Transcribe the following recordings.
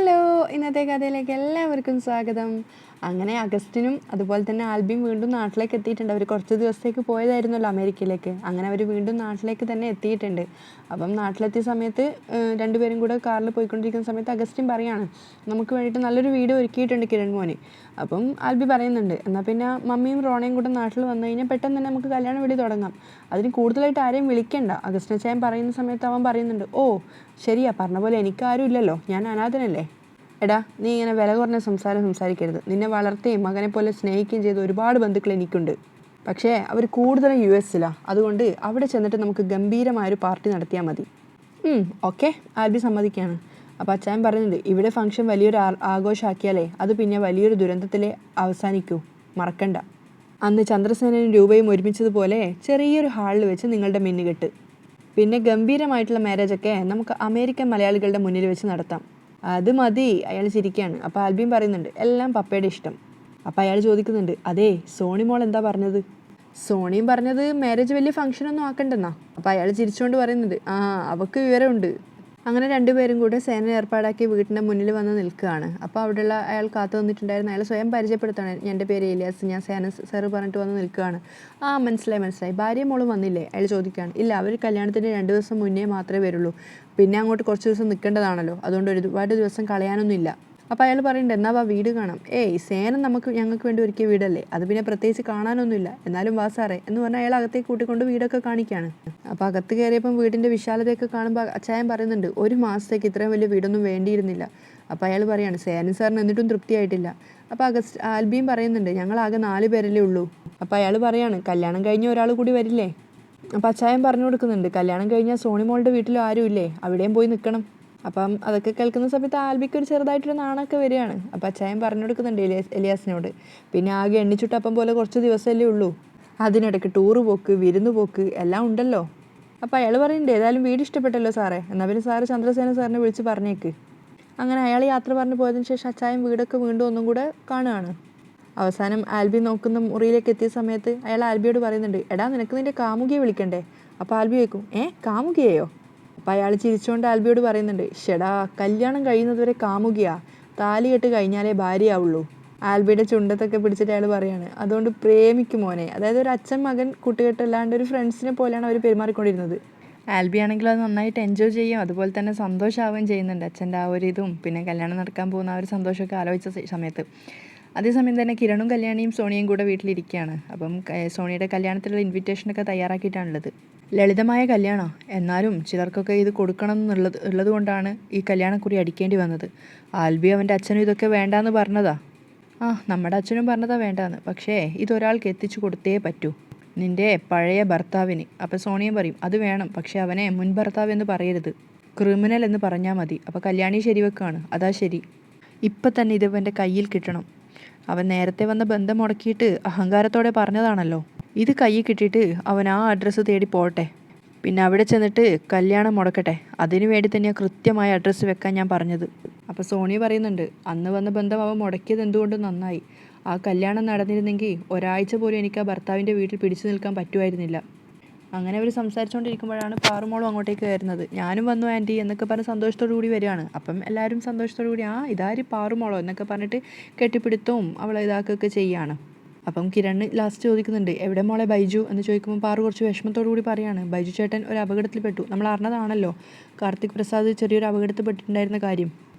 Hello, ഇന്നത്തെ കഥയിലേക്ക് എല്ലാവർക്കും സ്വാഗതം. അങ്ങനെ അഗസ്റ്റിനും അതുപോലെ തന്നെ ആൽബിയും വീണ്ടും നാട്ടിലേക്ക് എത്തിയിട്ടുണ്ട്. അവർ കുറച്ച് ദിവസത്തേക്ക് പോയതായിരുന്നല്ലോ അമേരിക്കയിലേക്ക്. അങ്ങനെ അവർ വീണ്ടും നാട്ടിലേക്ക് തന്നെ എത്തിയിട്ടുണ്ട്. അപ്പം നാട്ടിലെത്തിയ സമയത്ത് രണ്ടുപേരും കൂടെ കാറിൽ പോയിക്കൊണ്ടിരിക്കുന്ന സമയത്ത് അഗസ്റ്റിൻ പറയാണ്, നമുക്ക് വേണ്ടിയിട്ട് നല്ലൊരു വീട് ഒരുക്കിയിട്ടുണ്ട് കിരൺ മോന്. അപ്പം ആൽബി പറയുന്നുണ്ട്, എന്നാൽ പിന്നെ മമ്മിയും റോണയും കൂടെ നാട്ടിൽ വന്നു കഴിഞ്ഞാൽ പെട്ടെന്ന് തന്നെ നമുക്ക് കല്യാണം വീട് തുടങ്ങാം. അതിന് കൂടുതലായിട്ട് ആരെയും വിളിക്കണ്ട. അഗസ്റ്റിനച്ചായൻ പറയുന്ന സമയത്ത് അവൻ പറയുന്നുണ്ട്, ഓ ശരിയാ, പറഞ്ഞ പോലെ എനിക്കാരും ഇല്ലല്ലോ, ഞാൻ അനാഥനല്ലേ. എടാ, നീ ഇങ്ങനെ വില കുറഞ്ഞ സംസാരിക്കരുത്. നിന്നെ വളർത്തുകയും മകനെ പോലെ സ്നേഹിക്കുകയും ചെയ്ത ഒരുപാട് ബന്ധുക്കൾ എനിക്കുണ്ട്. പക്ഷേ അവർ കൂടുതലും US-ലാണ്. അതുകൊണ്ട് അവിടെ ചെന്നിട്ട് നമുക്ക് ഗംഭീരമായൊരു പാർട്ടി നടത്തിയാൽ മതി. ഓക്കെ, ആൽബി സമ്മതിക്കുകയാണ്. അപ്പോൾ അച്ചായൻ പറയുന്നുണ്ട്, ഇവിടെ ഫംഗ്ഷൻ വലിയൊരു ആഘോഷമാക്കിയാലേ അത് പിന്നെ വലിയൊരു ദുരന്തത്തിലേ അവസാനിക്കൂ, മറക്കണ്ട. അന്ന് ചന്ദ്രസേനനും രൂപയും ഒരുമിച്ചതുപോലെ ചെറിയൊരു ഹാളിൽ വെച്ച് നിങ്ങളുടെ മിന്നുകെട്ട്, പിന്നെ ഗംഭീരമായിട്ടുള്ള മാരേജൊക്കെ നമുക്ക് അമേരിക്കൻ മലയാളികളുടെ മുന്നിൽ വെച്ച് നടത്താം. അത് മതി. അയാൾ ചിരിക്കുകയാണ്. അപ്പോൾ ആൽബിയും പറയുന്നുണ്ട്, എല്ലാം പപ്പയുടെ ഇഷ്ടം. അപ്പോൾ അയാൾ ചോദിക്കുന്നുണ്ട്, അതേ സോണി മോൾ എന്താ പറഞ്ഞത്? സോണിയും പറഞ്ഞത് മാരേജ് വലിയ ഫംഗ്ഷനൊന്നും ആക്കണ്ടെന്നാ. അപ്പോൾ അയാൾ ചിരിച്ചുകൊണ്ട് പറയുന്നുണ്ട്, അവൾക്ക് വിവരമുണ്ട്. അങ്ങനെ രണ്ടുപേരും കൂടെ സേന ഏർപ്പാടാക്കി വീട്ടിൻ്റെ മുന്നിൽ വന്ന് നിൽക്കുകയാണ്. അപ്പോൾ അവിടെയുള്ള അയാൾ കാത്തു വന്നിട്ടുണ്ടായിരുന്നു. അയാൾ സ്വയം പരിചയപ്പെടുത്താണ്, എൻ്റെ പേര് ഏലിയാസ്, ഞാൻ സേന സാറ് പറഞ്ഞിട്ട് വന്ന് നിൽക്കുകയാണ്. മനസ്സിലായി. ഭാര്യ മോളും വന്നില്ലേ? അയാൾ ചോദിക്കുകയാണ്. ഇല്ല, അവർ കല്യാണത്തിൻ്റെ 2 ദിവസം മുന്നേ മാത്രമേ വരുള്ളൂ. പിന്നെ അങ്ങോട്ട് കുറച്ച് ദിവസം നിൽക്കേണ്ടതാണല്ലോ, അതുകൊണ്ട് ഒരുപാട് ദിവസം കളയാനൊന്നുമില്ല. അപ്പോൾ അയാൾ പറയുന്നുണ്ട്, എന്നാ വീട് കാണാം. സേന ഞങ്ങൾക്ക് വേണ്ടി ഒരുക്കിയ വീടല്ലേ, അത് പിന്നെ പ്രത്യേകിച്ച് കാണാനൊന്നുമില്ല, എന്നാലും വാ സാറേ എന്ന് പറഞ്ഞാൽ അയാൾ അകത്തേക്ക് കൂട്ടിക്കൊണ്ട് വീടൊക്കെ കാണിക്കുകയാണ്. അപ്പോൾ അകത്ത് കയറിയപ്പം വീടിൻ്റെ വിശാലതയൊക്കെ കാണുമ്പോൾ അച്ചായൻ പറയുന്നുണ്ട്, 1 മാസത്തേക്ക് ഇത്രയും വലിയ വീടൊന്നും വേണ്ടിയിരുന്നില്ല. അപ്പോൾ അയാൾ പറയാണ്, സേന സാറിന് എന്നിട്ടും തൃപ്തിയായിട്ടില്ല. അപ്പോൾ ആൽബിയും പറയുന്നുണ്ട്, ഞങ്ങളാകെ 4 പേരല്ലേ ഉള്ളൂ. അപ്പോൾ അയാൾ പറയാണ്, കല്യാണം കഴിഞ്ഞ ഒരാൾ കൂടി വരില്ലേ? അപ്പോൾ അച്ചായൻ പറഞ്ഞു കൊടുക്കുന്നുണ്ട്, കല്യാണം കഴിഞ്ഞാൽ സോണി മോളുടെ വീട്ടിലും ആരും ഇല്ലേ, അവിടെയും പോയി നിൽക്കണം. അപ്പം അതൊക്കെ കേൾക്കുന്ന സമയത്ത് ആൽബിക്ക് ഒരു ചെറുതായിട്ടൊരു നാണമൊക്കെ വരികയാണ്. അപ്പോൾ അച്ചായൻ പറഞ്ഞു കൊടുക്കുന്നുണ്ട് എലിയാസിനോട്, പിന്നെ ആകെ എണ്ണിച്ചുട്ടപ്പം പോലെ കുറച്ച് ദിവസമല്ലേ ഉള്ളൂ, അതിനിടയ്ക്ക് ടൂറ് പോക്ക്, വിരുന്ന് പോക്ക് എല്ലാം ഉണ്ടല്ലോ. അപ്പോൾ അയാൾ പറയുന്നുണ്ട്, ഏതായാലും വീട് ഇഷ്ടപ്പെട്ടല്ലോ സാറേ, എന്നാൽ പിന്നെ സാറ് ചന്ദ്രസേന സാറിനെ വിളിച്ച് പറഞ്ഞേക്ക്. അങ്ങനെ അയാൾ യാത്ര പറഞ്ഞു പോയതിന് ശേഷം അച്ചായൻ വീടൊക്കെ വീണ്ടും ഒന്നും കൂടെ കാണുകയാണ്. അവസാനം ആൽബി നോക്കുന്ന മുറിയിലേക്ക് എത്തിയ സമയത്ത് അയാൾ ആൽബിയോട് പറയുന്നുണ്ട്, എടാ നിനക്ക് നിൻ്റെ കാമുകിയെ വിളിക്കണ്ടേ? അപ്പോൾ ആൽബി കേൾക്കും, കാമുകിയെയോ? അപ്പോൾ അയാൾ ചിരിച്ചുകൊണ്ട് ആൽബിയോട് പറയുന്നുണ്ട്, ഷെടാ, കല്യാണം കഴിയുന്നതുവരെ കാമുകിയാ, താലി കെട്ട് കഴിഞ്ഞാലേ ഭാര്യയാവുള്ളൂ. ആൽബിയുടെ ചുണ്ടത്തൊക്കെ പിടിച്ചിട്ട് അയാൾ പറയാണ്, അതുകൊണ്ട് പ്രേമിക്കും മോനെ. അതായത് ഒരു അച്ഛൻ മകൻ കൂട്ടുകെട്ടല്ലാണ്ട് ഒരു ഫ്രണ്ട്സിനെ പോലെയാണ് അവർ പെരുമാറിക്കൊണ്ടിരുന്നത്. ആൽബി ആണെങ്കിലും അത് നന്നായിട്ട് എൻജോയ് ചെയ്യും, അതുപോലെ തന്നെ സന്തോഷമാവുകയും ചെയ്യുന്നുണ്ട്. അച്ഛൻ്റെ ആ ഒരു ഇതും പിന്നെ കല്യാണം നടക്കാൻ പോകുന്ന ആ ഒരു സന്തോഷമൊക്കെ ആലോചിച്ച സമയത്ത്. അതേസമയം തന്നെ കിരണും കല്യാണിയും സോണിയും കൂടെ വീട്ടിലിരിക്കുകയാണ്. അപ്പം സോണിയുടെ കല്യാണത്തിലുള്ള ഇൻവിറ്റേഷനൊക്കെ തയ്യാറാക്കിയിട്ടാണുള്ളത്. ലളിതമായ കല്യാണം, എന്നാലും ചിലർക്കൊക്കെ ഇത് കൊടുക്കണം ഉള്ളത് കൊണ്ടാണ് ഈ കല്യാണക്കുറി അടിക്കേണ്ടി വന്നത്. ആൽബി അവൻ്റെ അച്ഛനും ഇതൊക്കെ വേണ്ടാന്ന് പറഞ്ഞതാ. നമ്മുടെ അച്ഛനും പറഞ്ഞതാ വേണ്ടാന്ന്, പക്ഷേ ഇതൊരാൾക്ക് എത്തിച്ചു കൊടുത്തേ പറ്റൂ, നിൻ്റെ പഴയ ഭർത്താവിന്. അപ്പോൾ സോണിയും പറയും, അത് വേണം, പക്ഷേ അവനെ മുൻ ഭർത്താവ് എന്ന് പറയരുത്, ക്രിമിനൽ എന്ന് പറഞ്ഞാൽ മതി. അപ്പോൾ കല്യാണി ശരിവെക്കാണ്, അതാ ശരി, ഇപ്പം തന്നെ ഇത് അവൻ്റെ കയ്യിൽ കിട്ടണം. അവൻ നേരത്തെ വന്ന ബന്ധം മുടക്കിയിട്ട് അഹങ്കാരത്തോടെ പറഞ്ഞതാണല്ലോ, ഇത് കയ്യിൽ കിട്ടിയിട്ട് അവൻ ആ അഡ്രസ്സ് തേടി പോട്ടെ, പിന്നെ അവിടെ ചെന്നിട്ട് കല്യാണം മുടക്കട്ടെ. അതിനു വേണ്ടി തന്നെയാണ് കൃത്യമായ അഡ്രസ്സ് വെക്കാൻ ഞാൻ പറഞ്ഞത്. അപ്പോൾ സോണി പറയുന്നുണ്ട്, അന്ന് വന്ന ബന്ധം അവൻ മുടക്കിയത് എന്തുകൊണ്ടും നന്നായി. ആ കല്യാണം നടന്നിരുന്നെങ്കിൽ ഒരാഴ്ച പോലും എനിക്ക് ആ ഭർത്താവിൻ്റെ വീട്ടിൽ പിടിച്ചു നിൽക്കാൻ പറ്റുമായിരുന്നില്ല. അങ്ങനെ അവർ സംസാരിച്ചുകൊണ്ടിരിക്കുമ്പോഴാണ് പാറുമോളും അങ്ങോട്ടേക്ക് വരുന്നത്. ഞാനും വന്നു ആൻറ്റി എന്നൊക്കെ പറഞ്ഞ് സന്തോഷത്തോടു കൂടി വരികയാണ്. അപ്പം എല്ലാവരും സന്തോഷത്തോടു കൂടി, ഇതാര് പാറുമോളോ എന്നൊക്കെ പറഞ്ഞിട്ട് കെട്ടിപ്പിടുത്തവും അവളെ ഇതാക്കുകയൊക്കെ ചെയ്യുകയാണ്. അപ്പം കിരൺ ലാസ്റ്റ് ചോദിക്കുന്നുണ്ട്, എവിടെ മോളെ ബൈജു എന്ന് ചോദിക്കുമ്പോൾ പാറു കുറച്ച് വിഷമത്തോടു കൂടി പറയാണ്, ബൈജു ചേട്ടൻ ഒരു അപകടത്തിൽപ്പെട്ടു. നമ്മൾ അറിഞ്ഞതാണല്ലോ, കാർത്തിക് പ്രസാദ് ചെറിയൊരു അപകടത്തിൽപ്പെട്ടിട്ടുണ്ടായിരുന്ന കാര്യം.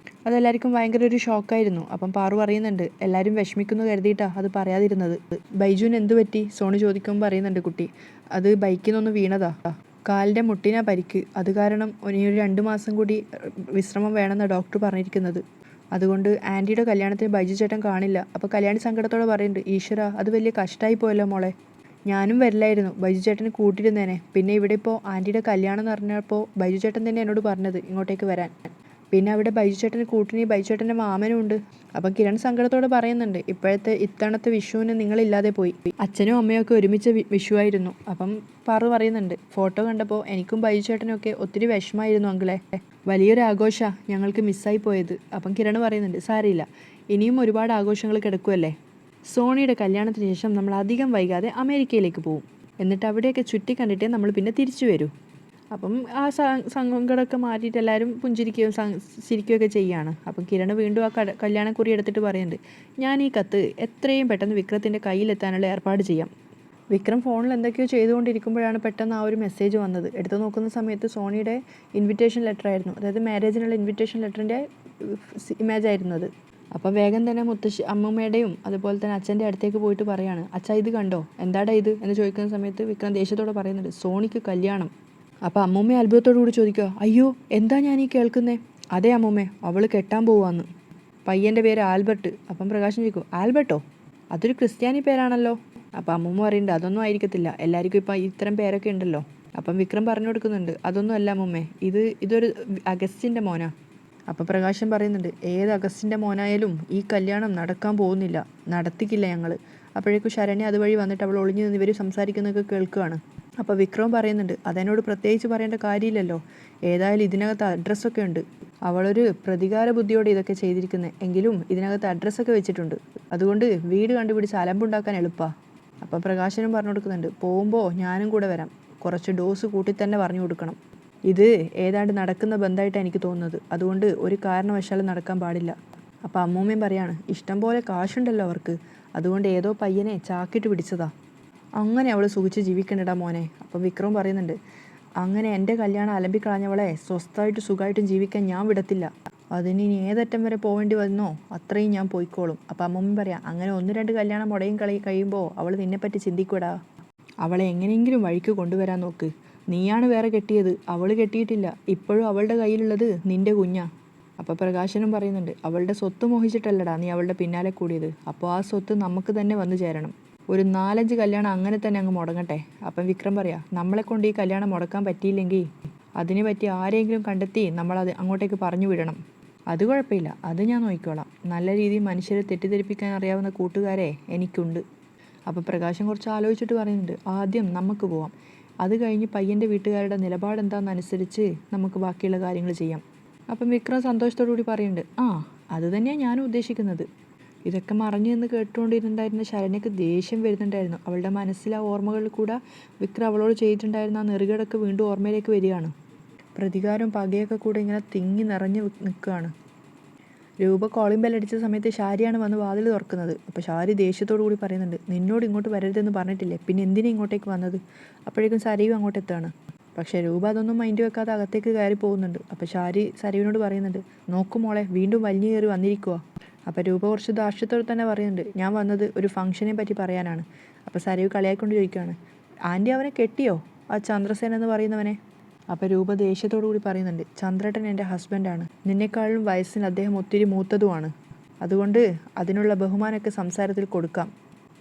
അതെല്ലാവർക്കും ഭയങ്കര ഒരു ഷോക്കായിരുന്നു. അപ്പം പാറു പറയുന്നുണ്ട്, എല്ലാവരും വിഷമിക്കുന്നു കരുതിയിട്ടാണ് അത് പറയാതിരുന്നത്. ബൈജുവിന് എന്ത് പറ്റി? സോണി ചോദിക്കുമ്പോൾ പറയുന്നുണ്ട്, കുട്ടി അത് ബൈക്കിൽ നിന്ന് വീണതാ, കാലിൻ്റെ മുട്ടിനാ പരിക്ക്, അത് കാരണം ഇനി ഒരു 2 മാസം കൂടി വിശ്രമം വേണമെന്നാണ് ഡോക്ടർ പറഞ്ഞിരിക്കുന്നത്. അതുകൊണ്ട് ആൻറ്റിയുടെ കല്യാണത്തിന് ബൈജു ചേട്ടൻ കാണില്ല. അപ്പോൾ കല്യാണി സങ്കടത്തോടെ പറയുന്നുണ്ട്, ഈശ്വര, അത് വലിയ കഷ്ടമായി പോയല്ലോ മോളെ, ഞാനും വരില്ലായിരുന്നു, ബൈജു ചേട്ടന് കൂട്ടിയിരുന്നേനെ. പിന്നെ ഇവിടെ ഇപ്പോൾ ആൻറ്റിയുടെ കല്യാണം എന്ന് പറഞ്ഞപ്പോൾ ബൈജു ചേട്ടൻ തന്നെ എന്നോട് പറഞ്ഞത് ഇങ്ങോട്ടേക്ക് വരാൻ. പിന്നെ അവിടെ ബൈജു ചേട്ടന് കൂട്ടിന് ബൈജു ചേട്ടൻ്റെ മാമനും ഉണ്ട്. അപ്പം കിരൺ സങ്കടത്തോടെ പറയുന്നുണ്ട്, ഇത്തവണത്തെ വിഷുവിന് നിങ്ങളില്ലാതെ പോയി, അച്ഛനും അമ്മയും ഒക്കെ ഒരുമിച്ച് വിഷുവായിരുന്നു. അപ്പം പാറു പറയുന്നുണ്ട്, ഫോട്ടോ കണ്ടപ്പോൾ എനിക്കും ബൈജു ചേട്ടനും ഒക്കെ ഒത്തിരി വിഷമമായിരുന്നു അങ്കിളെ, വലിയൊരു ആഘോഷമാണ് ഞങ്ങൾക്ക് മിസ്സായി പോയത്. അപ്പം കിരൺ പറയുന്നുണ്ട്, സാരമില്ല, ഇനിയും ഒരുപാട് ആഘോഷങ്ങൾ കിടക്കുമല്ലേ. സോണിയുടെ കല്യാണത്തിന് ശേഷം നമ്മൾ അധികം വൈകാതെ അമേരിക്കയിലേക്ക് പോകും, എന്നിട്ട് അവിടെയൊക്കെ ചുറ്റി കണ്ടിട്ടേ നമ്മൾ പിന്നെ തിരിച്ചു വരൂ. അപ്പം ആ സങ്കടമൊക്കെ മാറ്റിയിട്ട് എല്ലാവരും പുഞ്ചിരിക്കുകയും ചിരിക്കുകയൊക്കെ ചെയ്യുകയാണ്. അപ്പം കിരൺ വീണ്ടും ആ കല്യാണക്കുറി എടുത്തിട്ട് പറയുന്നുണ്ട്, ഞാൻ ഈ കത്ത് എത്രയും പെട്ടെന്ന് വിക്രത്തിൻ്റെ കയ്യിലെത്താനുള്ള ഏർപ്പാട് ചെയ്യാം. വിക്രം ഫോണിൽ എന്തൊക്കെയോ ചെയ്തുകൊണ്ടിരിക്കുമ്പോഴാണ് പെട്ടെന്ന് ആ ഒരു മെസ്സേജ് വന്നത്. എടുത്തു നോക്കുന്ന സമയത്ത് സോണിയുടെ ഇൻവിറ്റേഷൻ ലെറ്റർ ആയിരുന്നു, അതായത് മാരേജിനുള്ള ഇൻവിറ്റേഷൻ ലെറ്ററിൻ്റെ ഇമേജ് ആയിരുന്നു അത്. അപ്പോൾ വേഗം തന്നെ അമ്മൂമ്മയുടെയും അതുപോലെ തന്നെ അച്ഛൻ്റെ അടുത്തേക്ക് പോയിട്ട് പറയാണ്, അച്ഛാ ഇത് കണ്ടോ, എന്താടാ ഇത് എന്ന് ചോദിക്കുന്ന സമയത്ത് വിക്രം ദേഷ്യത്തോടെ പറയുന്നുണ്ട്, സോണിക്ക് കല്യാണം. അപ്പോൾ അമ്മൂമ്മ അത്ഭുതത്തോടു കൂടി ചോദിക്കുക, അയ്യോ എന്താ ഞാൻ ഈ കേൾക്കുന്നേ? അതെ അമ്മൂമ്മേ, അവൾ കെട്ടാൻ പോവാന്ന്. പയ്യൻ്റെ പേര് ആൽബർട്ട്. അപ്പം പ്രകാശൻ ചോദിക്കും, ആൽബർട്ടോ? അതൊരു ക്രിസ്ത്യാനി പേരാണല്ലോ. അപ്പം അമ്മൂമ്മ പറയുന്നുണ്ട്, അതൊന്നും ആയിരിക്കത്തില്ല, എല്ലാവർക്കും ഇപ്പം ഇത്തരം പേരൊക്കെ ഉണ്ടല്ലോ. അപ്പം വിക്രം പറഞ്ഞു കൊടുക്കുന്നുണ്ട്, അതൊന്നും അല്ല അമ്മൂമ്മേ, ഇതൊരു അഗസ്റ്റിൻ്റെ മോനാ. അപ്പം പ്രകാശൻ പറയുന്നുണ്ട്, ഏത് അഗസ്റ്റിൻ്റെ മോനായാലും ഈ കല്യാണം നടക്കാൻ പോകുന്നില്ല, നടത്തിക്കില്ല ഞങ്ങൾ. അപ്പോഴേക്കും ശരണ്യ അതുവഴി വന്നിട്ട് അവൾ ഒളിഞ്ഞു നിന്ന് ഇവർ സംസാരിക്കുന്നതൊക്കെ കേൾക്കുകയാണ്. അപ്പോൾ വിക്രം പറയുന്നുണ്ട്, അതെന്നോട് പ്രത്യേകിച്ച് പറയേണ്ട കാര്യമില്ലല്ലോ, ഏതായാലും ഇതിനകത്ത് അഡ്രസ്സൊക്കെ ഉണ്ട്. അവളൊരു പ്രതികാര ബുദ്ധിയോടെ ഇതൊക്കെ ചെയ്തിരിക്കുന്നത്, എങ്കിലും ഇതിനകത്ത് അഡ്രസ്സൊക്കെ വെച്ചിട്ടുണ്ട്, അതുകൊണ്ട് വീട് കണ്ടുപിടിച്ച് അലമ്പുണ്ടാക്കാൻ എളുപ്പമാണ്. അപ്പം പ്രകാശനും പറഞ്ഞു കൊടുക്കുന്നുണ്ട്, പോകുമ്പോൾ ഞാനും കൂടെ വരാം, കുറച്ച് ഡോസ് കൂട്ടി തന്നെ പറഞ്ഞു കൊടുക്കണം. ഇത് ഏതാണ്ട് നടക്കുന്ന ബന്ധമായിട്ടാണ് എനിക്ക് തോന്നുന്നത്, അതുകൊണ്ട് ഒരു കാരണവശാലും നടക്കാൻ പാടില്ല. അപ്പോൾ അമ്മൂമ്മയും പറയാണ്, ഇഷ്ടം പോലെ കാശുണ്ടല്ലോ അവർക്ക്, അതുകൊണ്ട് ഏതോ പയ്യനെ ചാക്കിട്ട് പിടിച്ചതാ, അങ്ങനെ അവൾ സുഖിച്ച് ജീവിക്കണ്ടടാ മോനെ. അപ്പം വിക്രം പറയുന്നുണ്ട്, അങ്ങനെ എൻ്റെ കല്യാണം അലമ്പിക്കളഞ്ഞവളെ സ്വസ്ഥമായിട്ട് സുഖമായിട്ടും ജീവിക്കാൻ ഞാൻ വിടത്തില്ല, അതിന് ഇനി ഏതറ്റം വരെ പോകേണ്ടി വന്നോ അത്രയും ഞാൻ പോയിക്കോളും. അപ്പം അമ്മൂമ്മ പറയാം, അങ്ങനെ 1-2 കല്യാണം മുടയും കഴിയുമ്പോൾ അവൾ നിന്നെപ്പറ്റി ചിന്തിക്കൂടാ, അവളെ എങ്ങനെയെങ്കിലും വഴിക്ക് കൊണ്ടുവരാൻ നോക്ക്. നീയാണ് വേറെ കെട്ടിയത്, അവൾ കെട്ടിയിട്ടില്ല, ഇപ്പോഴും അവളുടെ കയ്യിലുള്ളത് നിൻ്റെ കുഞ്ഞാ. അപ്പോൾ പ്രകാശനും പറയുന്നുണ്ട്, അവളുടെ സ്വത്ത് മോഹിച്ചിട്ടല്ലടാ നീ അവളുടെ പിന്നാലെ കൂടിയത്, അപ്പോൾ ആ സ്വത്ത് നമുക്ക് തന്നെ വന്നു ചേരണം. ഒരു 4-5 കല്യാണം അങ്ങനെ തന്നെ അങ്ങ് മുടങ്ങട്ടെ. അപ്പം വിക്രം പറയാം, നമ്മളെ കൊണ്ട് ഈ കല്യാണം മുടക്കാൻ പറ്റിയില്ലെങ്കിൽ അതിനെ പറ്റി ആരെങ്കിലും കണ്ടെത്തി നമ്മളത് അങ്ങോട്ടേക്ക് പറഞ്ഞു വിടണം. അത് കുഴപ്പമില്ല, അത് ഞാൻ നോക്കിക്കോളാം, നല്ല രീതിയിൽ മനുഷ്യരെ തെറ്റിദ്ധരിപ്പിക്കാൻ അറിയാവുന്ന കൂട്ടുകാരെ എനിക്കുണ്ട്. അപ്പോൾ പ്രകാശം കുറച്ച് ആലോചിച്ചിട്ട് പറയുന്നുണ്ട്, ആദ്യം നമുക്ക് പോവാം, അത് കഴിഞ്ഞ് പയ്യൻ്റെ വീട്ടുകാരുടെ നിലപാടെന്താണെന്നനുസരിച്ച് നമുക്ക് ബാക്കിയുള്ള കാര്യങ്ങൾ ചെയ്യാം. അപ്പം വിക്രം സന്തോഷത്തോടു കൂടി പറയുന്നുണ്ട്, അത് തന്നെയാണ് ഞാനും ഉദ്ദേശിക്കുന്നത്. ഇതൊക്കെ മറഞ്ഞു എന്ന് കേട്ടുകൊണ്ടിരുന്നുണ്ടായിരുന്ന ശരണ്യക്ക് ദേഷ്യം വരുന്നുണ്ടായിരുന്നു. അവളുടെ മനസ്സിൽ ആ ഓർമ്മകളിൽ കൂടെ വിക്രം അവളോട് ചെയ്തിട്ടുണ്ടായിരുന്ന ആ നെറുകടൊക്കെ വീണ്ടും ഓർമ്മയിലേക്ക് വരികയാണ്. പ്രതികാരവും പകയൊക്കെ കൂടെ ഇങ്ങനെ തിങ്ങി നിറഞ്ഞു നിൽക്കുകയാണ്. രൂപ കോളിംഗ് ബെല്ലടിച്ച സമയത്ത് ഷാരിയാണ് വന്ന് വാതിൽ തുറക്കുന്നത്. അപ്പോൾ ഷാരി ദേഷ്യത്തോടു കൂടി പറയുന്നുണ്ട്, നിന്നോട് ഇങ്ങോട്ട് വരരുതെന്ന് പറഞ്ഞിട്ടില്ലേ, പിന്നെ എന്തിനാ ഇങ്ങോട്ടേക്ക് വന്നത്? അപ്പോഴേക്കും സരയു അങ്ങോട്ട് എത്തുകയാണ്. പക്ഷേ രൂപ അതൊന്നും മൈൻഡ് വെക്കാതെ അകത്തേക്ക് കയറി പോകുന്നുണ്ട്. അപ്പോൾ ഷാരി സരയുവിനോട് പറയുന്നുണ്ട്, നോക്കും മോളെ, വീണ്ടും വലിഞ്ഞു കയറി വന്നിരിക്കുക. അപ്പോൾ രൂപ കുറച്ച് ധാർഷ്ട്യത്തോടെ തന്നെ പറയുന്നുണ്ട്, ഞാൻ വന്നത് ഒരു ഫംഗ്ഷനെ പറ്റി പറയാനാണ്. അപ്പോൾ സരയു കളിയാക്കൊണ്ട് ചോദിക്കുകയാണ്, ആൻറ്റി അവനെ കെട്ടിയോ, ആ ചന്ദ്രസേന എന്ന് പറയുന്നവനെ? അപ്പോൾ രൂപ ദേഷ്യത്തോടു കൂടി പറയുന്നുണ്ട്, ചന്ദ്രേട്ടൻ എൻ്റെ ഹസ്ബൻഡാണ്, നിന്നെക്കാളും വയസ്സിന് അദ്ദേഹം ഒത്തിരി മൂത്തതുമാണ്, അതുകൊണ്ട് അതിനുള്ള ബഹുമാനമൊക്കെ സംസാരത്തിൽ കൊടുക്കാം.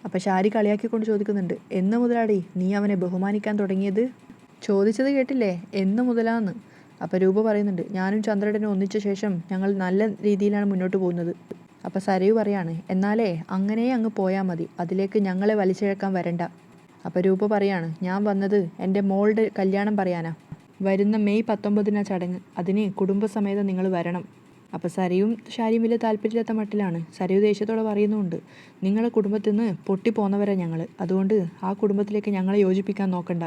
അപ്പോൾ ഷാരി കളിയാക്കിക്കൊണ്ട് ചോദിക്കുന്നുണ്ട്, എന്ന് മുതലാടി നീ അവനെ ബഹുമാനിക്കാൻ തുടങ്ങിയത്? ചോദിച്ചത് കേട്ടില്ലേ, എന്ന് മുതലാന്ന്. അപ്പോൾ രൂപ പറയുന്നുണ്ട്, ഞാനും ചന്ദ്രേട്ടനും ഒന്നിച്ച ശേഷം ഞങ്ങൾ നല്ല രീതിയിലാണ് മുന്നോട്ട് പോകുന്നത്. അപ്പോൾ സരയു പറയാണ്, എന്നാലേ അങ്ങനെ അങ്ങ് പോയാൽ മതി, അതിലേക്ക് ഞങ്ങളെ വലിച്ചിഴക്കാൻ വരണ്ട. അപ്പോൾ രൂപ പറയാണ്, ഞാൻ വന്നത് എൻ്റെ മോളുടെ കല്യാണം പറയാനാ, വരുന്ന മെയ് 19 ചടങ്ങ്, അതിന് കുടുംബസമേതം നിങ്ങൾ വരണം. അപ്പോൾ സരയും ഷാരിയും വലിയ താല്പര്യമില്ലാത്ത മട്ടിലാണ്. സരയു ദേഷ്യത്തോടെ പറയുന്നുണ്ട്, നിങ്ങളുടെ കുടുംബത്തിൽ നിന്ന് പൊട്ടിപ്പോന്നവരാ ഞങ്ങൾ, അതുകൊണ്ട് ആ കുടുംബത്തിലേക്ക് ഞങ്ങളെ യോജിപ്പിക്കാൻ നോക്കണ്ട.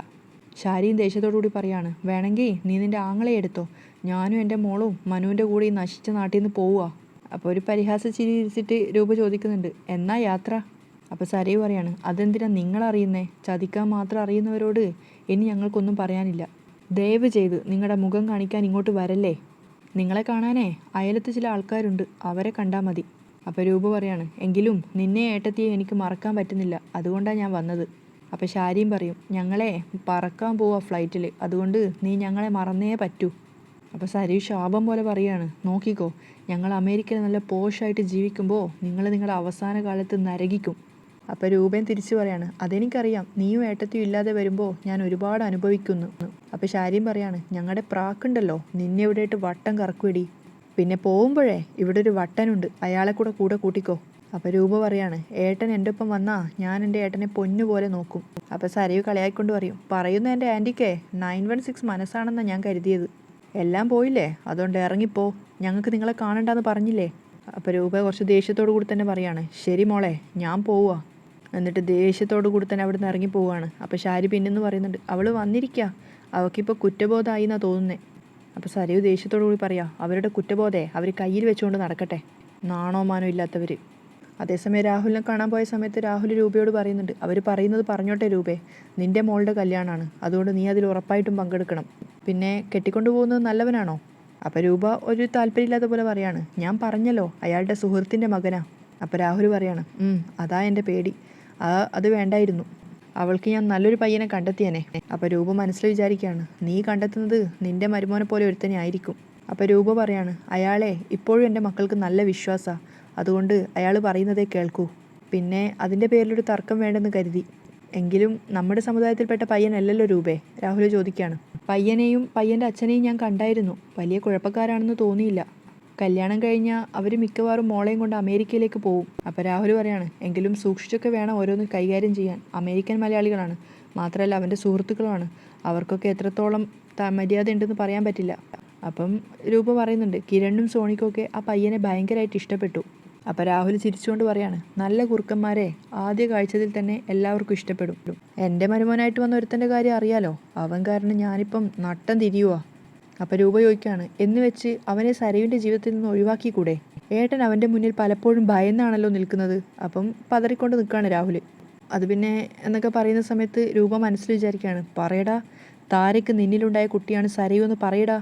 ഷാരിയും ദേഷ്യത്തോടു കൂടി പറയാണ്, വേണമെങ്കിൽ നീ നിൻ്റെ ആങ്ങളെ എടുത്തോ, ഞാനും എൻ്റെ മോളും മനുവിൻ്റെ കൂടെ ഈ നശിച്ച നാട്ടിൽ നിന്ന് പോവുക. അപ്പോൾ ഒരു പരിഹാസ ചിരി ഇരിച്ചിട്ട് രൂപ ചോദിക്കുന്നുണ്ട്, എന്നാ യാത്ര? അപ്പോൾ സരയു പറയാണ്, അതെന്തിനാ നിങ്ങളറിയുന്നേ, ചതിക്കാൻ മാത്രം അറിയുന്നവരോട് ഇനി ഞങ്ങൾക്കൊന്നും പറയാനില്ല, ദയവ് ചെയ്ത് നിങ്ങളുടെ മുഖം കാണിക്കാൻ ഇങ്ങോട്ട് വരല്ലേ, നിങ്ങളെ കാണാനേ അയലത്ത് ചില ആൾക്കാരുണ്ട്, അവരെ കണ്ടാൽ മതി. അപ്പോൾ രൂപ പറയാണ്, എങ്കിലും നിന്നെ ഏട്ടത്തിയെ എനിക്ക് മറക്കാൻ പറ്റുന്നില്ല, അതുകൊണ്ടാണ് ഞാൻ വന്നത്. അപ്പോൾ ഷാരിയും പറയും, ഞങ്ങളെ പറക്കാൻ പോവാ ഫ്ലൈറ്റിൽ, അതുകൊണ്ട് നീ ഞങ്ങളെ മറന്നേ പറ്റൂ. അപ്പോൾ സരയു ശാപം പോലെ പറയാണ്, നോക്കിക്കോ, ഞങ്ങൾ അമേരിക്കയിൽ നല്ല പോഷായിട്ട് ജീവിക്കുമ്പോൾ നിങ്ങൾ നിങ്ങളുടെ അവസാന കാലത്ത് നരകിക്കും. അപ്പോൾ രൂപയും തിരിച്ചു പറയാണ്, അതെനിക്കറിയാം, നീയും ഏട്ടത്തിയും ഇല്ലാതെ വരുമ്പോൾ ഞാൻ ഒരുപാട് അനുഭവിക്കുന്നു. അപ്പോൾ ഷാരിയും പറയാണ്, ഞങ്ങളുടെ പ്രാക്കുണ്ടല്ലോ, നിന്നെ ഇവിടെ ഇട്ട് വട്ടം കറക്കുവടി, പിന്നെ പോകുമ്പോഴേ ഇവിടെ ഒരു വട്ടനുണ്ട്, അയാളെ കൂടെ കൂട്ടിക്കോ. അപ്പോൾ രൂപ പറയാണ്, ഏട്ടൻ എൻ്റെ ഒപ്പം വന്നാൽ ഞാൻ എൻ്റെ ഏട്ടനെ പൊന്നുപോലെ നോക്കും. അപ്പോൾ സരയു കളിയായിക്കൊണ്ട് പറയും, പറയുന്ന എൻ്റെ ആൻറ്റിക്കേ 916 മനസ്സാണെന്നാണ് ഞാൻ കരുതിയത്, എല്ലാം പോയില്ലേ, അതുകൊണ്ട് ഇറങ്ങിപ്പോ, ഞങ്ങൾക്ക് നിങ്ങളെ കാണണ്ടെന്ന് പറഞ്ഞില്ലേ. അപ്പോൾ രൂപ കുറച്ച് ദേഷ്യത്തോടു കൂടി തന്നെ പറയാണ്, ശരി മോളെ, ഞാൻ പോവുക. എന്നിട്ട് ദേഷ്യത്തോടു കൂടി തന്നെ അവിടെ നിന്ന് ഇറങ്ങി പോവുകയാണ്. അപ്പോൾ ഷാരി പിന്നെന്ന് പറയുന്നുണ്ട്, അവൾ വന്നിരിക്കുക, അവൾക്കിപ്പോൾ കുറ്റബോധമായി എന്നാണ് തോന്നുന്നത്. അപ്പോൾ സരയു ദേഷ്യത്തോടു കൂടി പറയാം, അവരുടെ കുറ്റബോധേ അവർ കയ്യിൽ വെച്ചുകൊണ്ട് നടക്കട്ടെ, നാണോ മാനോ ഇല്ലാത്തവർ. അതേസമയം രാഹുലിനെ കാണാൻ പോയ സമയത്ത് രാഹുൽ രൂപയോട് പറയുന്നുണ്ട്, അവർ പറയുന്നത് പറഞ്ഞോട്ടെ രൂപേ, നിൻ്റെ മോളുടെ കല്യാണമാണ്, അതുകൊണ്ട് നീ അതിൽ ഉറപ്പായിട്ടും പങ്കെടുക്കണം. പിന്നെ കെട്ടിക്കൊണ്ടു പോകുന്നത് നല്ലവനാണോ? അപ്പോൾ രൂപ ഒരു താല്പര്യമില്ലാത്ത പോലെ പറയാണ്, ഞാൻ പറഞ്ഞല്ലോ അയാളുടെ സുഹൃത്തിൻ്റെ മകനാ. അപ്പോൾ രാഹുൽ പറയാണ്, അതാ എൻ്റെ പേടി, അത് വേണ്ടായിരുന്നു, അവൾക്ക് ഞാൻ നല്ലൊരു പയ്യനെ കണ്ടെത്തിയനെ. അപ്പോൾ രൂപ മനസ്സിൽ വിചാരിക്കുകയാണ്, നീ കണ്ടെത്തുന്നത് നിൻ്റെ മരുമോനെ പോലെ ഒരുത്തനെ ആയിരിക്കും. അപ്പോൾ രൂപ പറയാണ്, അയാളെ ഇപ്പോഴും എൻ്റെ മക്കൾക്ക് നല്ല വിശ്വാസമാണ്, അതുകൊണ്ട് അയാൾ പറയുന്നതേ കേൾക്കൂ. പിന്നെ അതിൻ്റെ പേരിലൊരു തർക്കം വേണ്ടെന്ന് കരുതി. എങ്കിലും നമ്മുടെ സമുദായത്തിൽപ്പെട്ട പയ്യനല്ലല്ലോ രൂപേ? രാഹുൽ ചോദിക്കുകയാണ്. പയ്യനെയും പയ്യൻ്റെ അച്ഛനെയും ഞാൻ കണ്ടായിരുന്നു, വലിയ കുഴപ്പക്കാരാണെന്ന് തോന്നിയില്ല. കല്യാണം കഴിഞ്ഞാൽ അവർ മിക്കവാറും മോളെയും കൊണ്ട് അമേരിക്കയിലേക്ക് പോവും. അപ്പോൾ രാഹുൽ പറയാണ്, എങ്കിലും സൂക്ഷിച്ചൊക്കെ വേണം ഓരോന്ന് കൈകാര്യം ചെയ്യാൻ. അമേരിക്കൻ മലയാളികളാണ്, മാത്രമല്ല അവൻ്റെ സുഹൃത്തുക്കളുമാണ്, അവർക്കൊക്കെ എത്രത്തോളം മര്യാദ ഉണ്ടെന്ന് പറയാൻ പറ്റില്ല. അപ്പം രൂപ പറയുന്നുണ്ട്, കിരണിനും സോണിക്കൊക്കെ ആ പയ്യനെ ഭയങ്കരമായിട്ട് ഇഷ്ടപ്പെട്ടു. അപ്പോൾ രാഹുൽ ചിരിച്ചുകൊണ്ട് പറയാണ്, നല്ല കുറുക്കന്മാരെ ആദ്യ കാഴ്ചയിൽ തന്നെ എല്ലാവർക്കും ഇഷ്ടപ്പെടും. എൻ്റെ മരുമോനായിട്ട് വന്ന ഒരുത്തൻ്റെ കാര്യം അറിയാലോ, അവൻ കാരണം ഞാനിപ്പം നട്ടം തിരിയുവാ. അപ്പോൾ രൂപ ചോദിക്കുകയാണ്, എന്ന് വെച്ച് അവനെ സരയുവിൻ്റെ ജീവിതത്തിൽ നിന്ന് ഒഴിവാക്കിക്കൂടെ? ഏട്ടൻ അവൻ്റെ മുന്നിൽ പലപ്പോഴും ഭയന്നാണല്ലോ നിൽക്കുന്നത്. അപ്പം പതറിക്കൊണ്ട് നിൽക്കുകയാണ് രാഹുൽ. അത് പിന്നെ എന്നൊക്കെ പറയുന്ന സമയത്ത് രൂപ മനസ്സിൽ വിചാരിക്കുകയാണ്, പറയടാ, താരയ്ക്ക് നിന്നിലുണ്ടായ കുട്ടിയാണ് സരയു എന്ന് പറയടാ.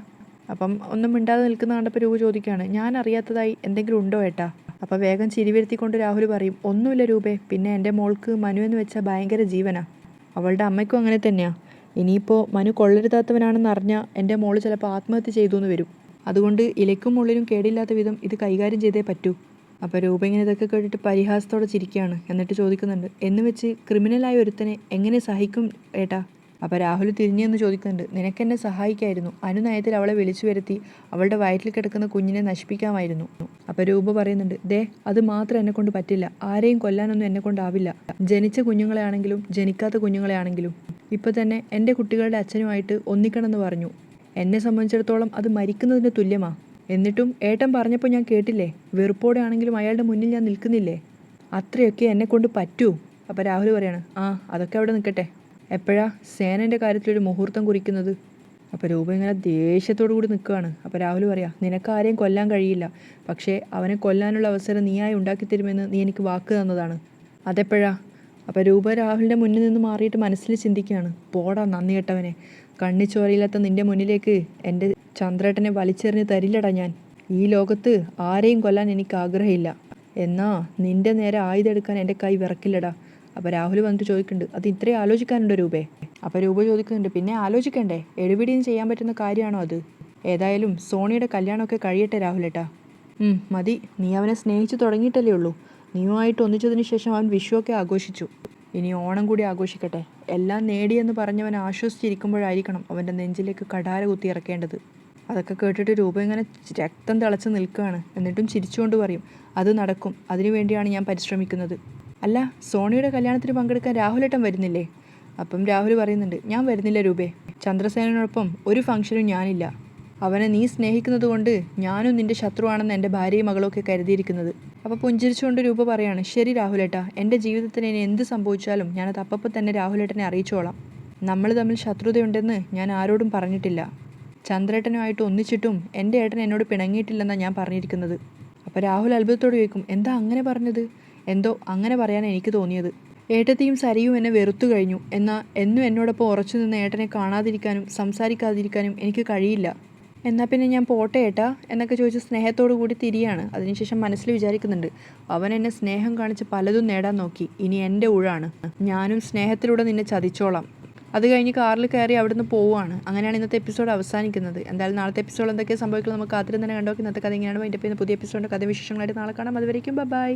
അപ്പം ഒന്നും മിണ്ടാതെ നിൽക്കുന്ന കണ്ടപ്പോൾ രൂപ ചോദിക്കുകയാണ്, ഞാൻ അറിയാത്തതായി എന്തെങ്കിലും ഉണ്ടോ ഏട്ടാ? അപ്പോൾ വേഗം ചിരി വരുത്തിക്കൊണ്ട് രാഹുൽ പറയും, ഒന്നുമില്ല രൂപേ, പിന്നെ എൻ്റെ മോൾക്ക് മനു എന്ന് വെച്ചാൽ ഭയങ്കര ജീവനാ, അവളുടെ അമ്മയ്ക്കും അങ്ങനെ തന്നെയാണ്. ഇനിയിപ്പോൾ മനു കൊള്ളരുതാത്തവനാണെന്ന് അറിഞ്ഞാൽ എൻ്റെ മോള് ചിലപ്പോൾ ആത്മഹത്യ ചെയ്തു എന്ന് വരും. അതുകൊണ്ട് ഇലയ്ക്കും ഉള്ളിലും കേടില്ലാത്ത വിധം ഇത് കൈകാര്യം ചെയ്തേ പറ്റൂ. അപ്പോൾ രൂപ ഇങ്ങനെ ഇതൊക്കെ കേട്ടിട്ട് പരിഹാസത്തോടെ ചിരിക്കുകയാണ്. എന്നിട്ട് ചോദിക്കുന്നുണ്ട്, എന്ന് വെച്ച് ക്രിമിനലായ ഒരുത്തനെ എങ്ങനെ സഹിക്കും ഏട്ടാ? അപ്പോൾ രാഹുൽ തിരിഞ്ഞെന്ന് ചോദിക്കുന്നുണ്ട്, നിനക്കെന്നെ സഹായിക്കായിരുന്നു, അനുനയത്തിൽ അവളെ വിളിച്ചു വരുത്തി അവളുടെ വയറ്റിൽ കിടക്കുന്ന കുഞ്ഞിനെ നശിപ്പിക്കാമായിരുന്നു. അപ്പോൾ രൂപ പറയുന്നുണ്ട്, ദേ, അത് മാത്രം എന്നെക്കൊണ്ട് പറ്റില്ല, ആരെയും കൊല്ലാനൊന്നും എന്നെക്കൊണ്ടാവില്ല, ജനിച്ച കുഞ്ഞുങ്ങളെ ആണെങ്കിലും ജനിക്കാത്ത കുഞ്ഞുങ്ങളെ ആണെങ്കിലും. ഇപ്പോൾ തന്നെ എൻ്റെ കുട്ടികളുടെ അച്ഛനുമായിട്ട് ഒന്നിക്കണമെന്ന് പറഞ്ഞു. എന്നെ സംബന്ധിച്ചിടത്തോളം അത് മരിക്കുന്നതിന് തുല്യമാണ്. എന്നിട്ടും ഏട്ടൻ പറഞ്ഞപ്പോൾ ഞാൻ കേട്ടില്ലേ, വെറുപ്പോടെ ആണെങ്കിലും അയാളുടെ മുന്നിൽ ഞാൻ നിൽക്കുന്നില്ലേ, അത്രയൊക്കെ എന്നെക്കൊണ്ട് പറ്റൂ. അപ്പോൾ രാഹുൽ പറയാണ്, അതൊക്കെ അവിടെ നിൽക്കട്ടെ, എപ്പോഴാ സേനൻ്റെ കാര്യത്തിലൊരു മുഹൂർത്തം കുറിക്കുന്നത്? അപ്പോൾ രൂപ ഇങ്ങനെ ദേഷ്യത്തോടു കൂടി നിൽക്കുകയാണ്. അപ്പോൾ രാഹുൽ പറയാം, നിനക്ക് ആരെയും കൊല്ലാൻ കഴിയില്ല, പക്ഷേ അവനെ കൊല്ലാനുള്ള അവസരം നീയായി ഉണ്ടാക്കിത്തരുമെന്ന് നീ എനിക്ക് വാക്ക് തന്നതാണ്, അതെപ്പോഴാ? അപ്പോൾ രൂപ രാഹുലിൻ്റെ മുന്നിൽ നിന്ന് മാറിയിട്ട് മനസ്സിൽ ചിന്തിക്കുകയാണ്, പോടാ നന്ദി കെട്ടവനെ, കണ്ണിച്ചോരയില്ലാത്ത നിൻ്റെ മുന്നിലേക്ക് എൻ്റെ ചന്ദ്രേട്ടനെ വലിച്ചെറിഞ്ഞ് തരില്ലടാ ഞാൻ. ഈ ലോകത്ത് ആരെയും കൊല്ലാൻ എനിക്ക് ആഗ്രഹമില്ല, എന്നാ നിൻ്റെ നേരെ ആയുധം എടുക്കാൻ എൻ്റെ കൈ വിറക്കില്ലടാ. അപ്പോൾ രാഹുൽ വന്നിട്ട് ചോദിക്കുന്നുണ്ട്, അത് ഇത്രയും ആലോചിക്കാനുണ്ടോ രൂപേ? അപ്പോൾ രൂപ ചോദിക്കുന്നുണ്ട്, പിന്നെ ആലോചിക്കണ്ടേ, എഴുപിടിയും ചെയ്യാൻ പറ്റുന്ന കാര്യമാണോ അത്? ഏതായാലും സോണിയുടെ കല്യാണമൊക്കെ കഴിയട്ടെ രാഹുലേട്ടാ. മതി, നീ അവനെ സ്നേഹിച്ചു തുടങ്ങിയിട്ടല്ലേ ഉള്ളൂ. നീയുമായിട്ട് ഒന്നിച്ചതിന് ശേഷം അവൻ വിഷുവൊക്കെ ആഘോഷിച്ചു, ഇനി ഓണം കൂടി ആഘോഷിക്കട്ടെ. എല്ലാം നേടിയെന്ന് പറഞ്ഞവൻ ആശ്വസിച്ചിരിക്കുമ്പോഴായിരിക്കണം അവൻ്റെ നെഞ്ചിലേക്ക് കടാര കുത്തി ഇറക്കേണ്ടത്. അതൊക്കെ കേട്ടിട്ട് രൂപ ഇങ്ങനെ രക്തം തിളച്ച് നിൽക്കുകയാണ്. എന്നിട്ടും ചിരിച്ചുകൊണ്ട് പറയും, അത് നടക്കും, അതിനു വേണ്ടിയാണ് ഞാൻ പരിശ്രമിക്കുന്നത്. അല്ല, സോണിയുടെ കല്യാണത്തിന് പങ്കെടുക്കാൻ രാഹുലേട്ടൻ വരുന്നില്ലേ? അപ്പം രാഹുൽ പറയുന്നുണ്ട്, ഞാൻ വരുന്നില്ല രൂപേ, ചന്ദ്രസേനോടൊപ്പം ഒരു ഫംഗ്ഷനും ഞാനില്ല. അവനെ നീ സ്നേഹിക്കുന്നത് കൊണ്ട് ഞാനും നിൻ്റെ ശത്രുവാണെന്ന് എൻ്റെ ഭാര്യയും മകളൊക്കെ കരുതിയിരിക്കുന്നത്. അപ്പോൾ പുഞ്ചിരിച്ചുകൊണ്ട് രൂപ പറയാണ്, ശരി രാഹുലേട്ടാ, എൻ്റെ ജീവിതത്തിന് ഇനി എന്ത് സംഭവിച്ചാലും ഞാനത് അപ്പം തന്നെ രാഹുലേട്ടനെ അറിയിച്ചോളാം. നമ്മൾ തമ്മിൽ ശത്രുതയുണ്ടെന്ന് ഞാൻ ആരോടും പറഞ്ഞിട്ടില്ല. ചന്ദ്രേട്ടനുമായിട്ട് ഒന്നിച്ചിട്ടും എൻ്റെ ഏട്ടൻ എന്നോട് പിണങ്ങിയിട്ടില്ലെന്നാണ് ഞാൻ പറഞ്ഞിരിക്കുന്നത്. അപ്പോൾ രാഹുൽ അത്ഭുതത്തോട് ചോദിക്കും, എന്താ അങ്ങനെ പറഞ്ഞത്? എന്തോ അങ്ങനെ പറയാനാണ് എനിക്ക് തോന്നിയത്. ഏട്ടത്തിയും സരിയും എന്നെ വെറുത്തു കഴിഞ്ഞു, എന്നാൽ എന്നും എന്നോടൊപ്പം ഉറച്ചു നിന്ന് ഏട്ടനെ കാണാതിരിക്കാനും സംസാരിക്കാതിരിക്കാനും എനിക്ക് കഴിയില്ല. എന്നാൽ പിന്നെ ഞാൻ പോട്ടെ ഏട്ടാ എന്നൊക്കെ ചോദിച്ച് സ്നേഹത്തോടു കൂടി തിരിയാണ്. അതിനുശേഷം മനസ്സിൽ വിചാരിക്കുന്നുണ്ട്, അവൻ എന്നെ സ്നേഹം കാണിച്ച് പലതും നേടാൻ നോക്കി, ഇനി എൻ്റെ ഊഴാണ്, ഞാനും സ്നേഹത്തിലൂടെ നിന്നെ ചതിച്ചോളാം. അത് കഴിഞ്ഞ് കാറിൽ കയറി അവിടുന്ന് പോവുകയാണ്. അങ്ങനെയാണ് ഇന്നത്തെ എപ്പിസോഡ് അവസാനിക്കുന്നത്. എന്തായാലും നാളത്തെ എപ്പിസോഡ് എന്തൊക്കെ സംഭവിക്കുന്നത് നമുക്ക് ആദ്യം തന്നെ കണ്ടോക്കി. ഇന്നത്തെ കഥ ഇങ്ങനെയാണ്. അതിൻ്റെ പിന്നെ പുതിയ എപ്പിസോഡിൻ്റെ കഥ വിശേഷങ്ങളായിട്ട് നാളെ കാണാം. അതുവരേക്കും ബൈ.